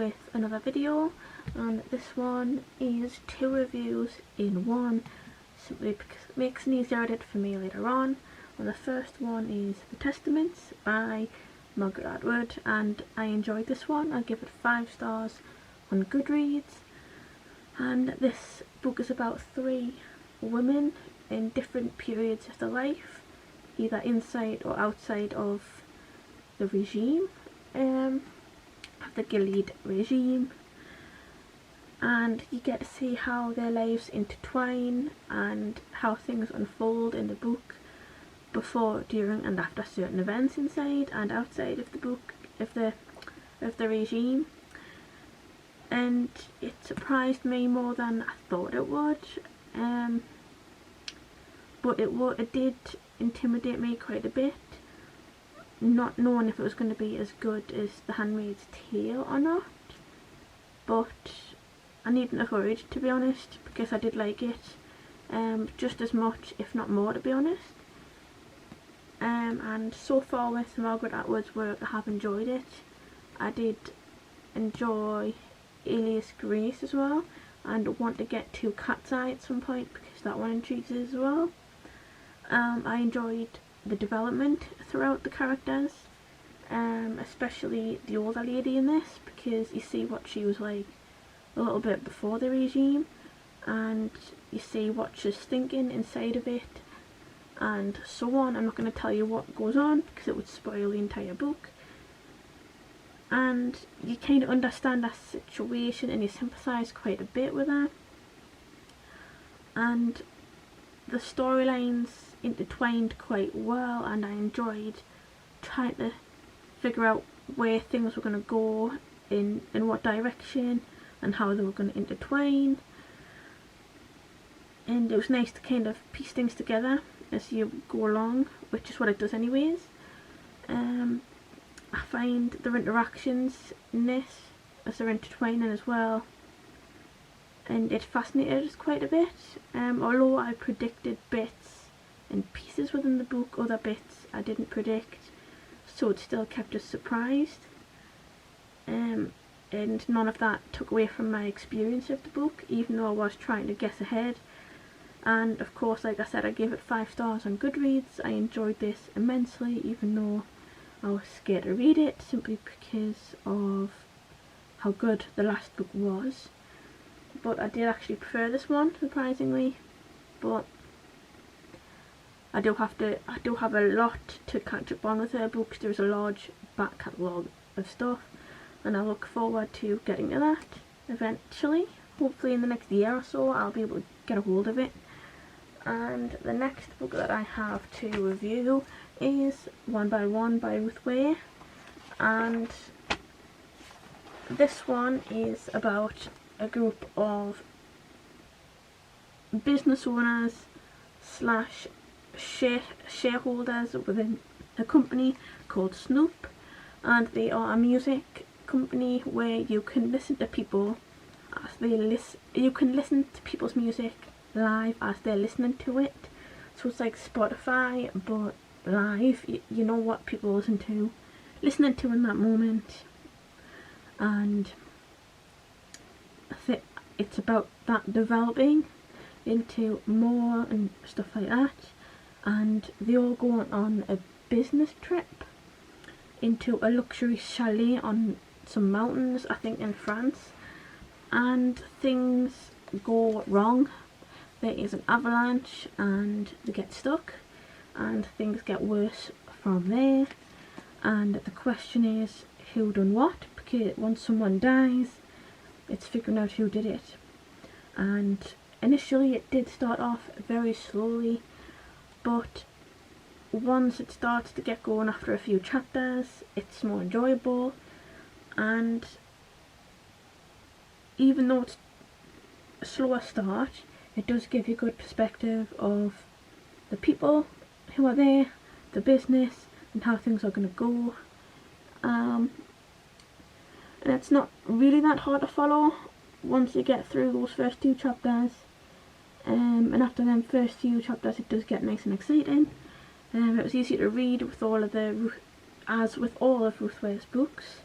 with another video, and this one is 2 reviews in one, simply because it makes an easier edit for me later on. And the first one is The Testaments by Margret Atwood, and I enjoyed this one. I give it 5 stars on Goodreads. And this book is about 3 women in different periods of their life, either inside or outside of the regime, of the Gilead regime, and you get to see how their lives intertwine and how things unfold in the book before, during and after certain events inside and outside of the book, of the regime. And it surprised me more than I thought it would, but it did intimidate me quite a bit, not knowing if it was going to be as good as The Handmaid's Tale or not. But I needn't have worried, to be honest, because I did like it just as much, if not more, to be honest. And so far with Margret Atwood's work, I have enjoyed it. I did enjoy Alias Grace as well, and want to get to Cat's Eye at some point because that one intrigues us as well. I enjoyed the development throughout the characters, especially the older lady in this, because you see what she was like a little bit before the regime, and you see what she's thinking inside of it, and so on. I'm not going to tell you what goes on because it would spoil the entire book. And you kind of understand that situation and you sympathise quite a bit with her. And the storylines intertwined quite well, and I enjoyed trying to figure out where things were going to go, in what direction, and how they were going to intertwine. And it was nice to kind of piece things together as you go along, which is what it does anyways. I find their interactions in this, as they're intertwining as well, and it fascinated us quite a bit. Although I predicted bits and pieces within the book, other bits I didn't predict, so it still kept us surprised. And none of that took away from my experience of the book, even though I was trying to guess ahead. And of course, like I said, I gave it 5 stars on Goodreads. I enjoyed this immensely, even though I was scared to read it, simply because of how good the last book was. But I did actually prefer this one, surprisingly. But I do have a lot to catch up on with her books. There's a large back catalogue of stuff, and I look forward to getting to that eventually. Hopefully in the next year or so I'll be able to get a hold of it. And the next book that I have to review is One by One by Ruth Ware, and this one is about a group of business owners slash shareholders within a company called Snoop, and they are a music company where you can listen to people as you can listen to people's music live as they're listening to it. So it's like Spotify but live. You know what people listening to in that moment, and I think it's about that developing into more and stuff like that. And they all go on a business trip into a luxury chalet on some mountains, I think in France, and things go wrong. There is an avalanche and they get stuck, and things get worse from there. And the question is, who done what? Because once someone dies, it's figuring out who did it. And initially it did start off very slowly, but once it starts to get going after a few chapters, it's more enjoyable. And even though it's a slower start, it does give you good perspective of the people who are there, the business, and how things are going to go. And it's not really that hard to follow once you get through those first 2 chapters. And after them first few chapters, it does get nice and exciting. It was easy to read with all of Ruth Ware's books.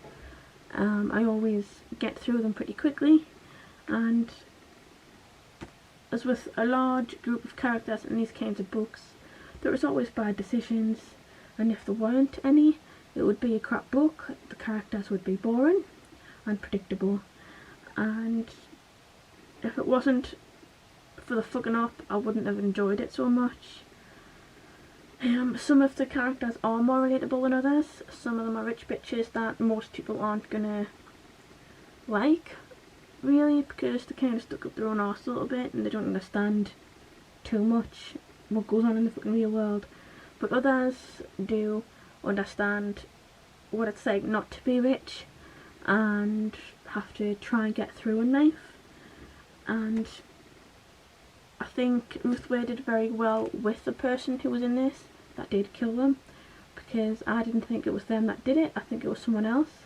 I always get through them pretty quickly, and as with a large group of characters in these kinds of books, there is always bad decisions, and if there weren't any, it would be a crap book. The characters would be boring and predictable, and if it wasn't for the fucking up, I wouldn't have enjoyed it so much. Some of the characters are more relatable than others. Some of them are rich bitches that most people aren't gonna like, really, because they're kind of stuck up their own arse a little bit and they don't understand too much what goes on in the fucking real world. But others do understand what it's like not to be rich and have to try and get through in life. And I think Ruth Ware did very well with the person who was in this that did kill them, because I didn't think it was them that did it. I think it was someone else.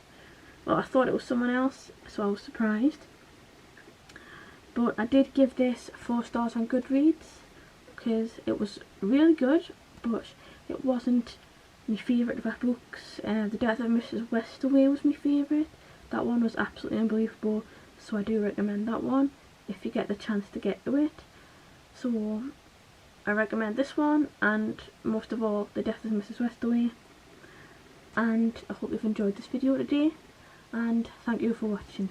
Well, I thought it was someone else, so I was surprised. But I did give this 4 stars on Goodreads because it was really good, but it wasn't my favourite of her books. The Death of Mrs. Westaway was my favourite. That one was absolutely unbelievable, so I do recommend that one if you get the chance to get to it. So I recommend this one, and most of all, The Death of Mrs. Westaway. And I hope you've enjoyed this video today, and thank you for watching.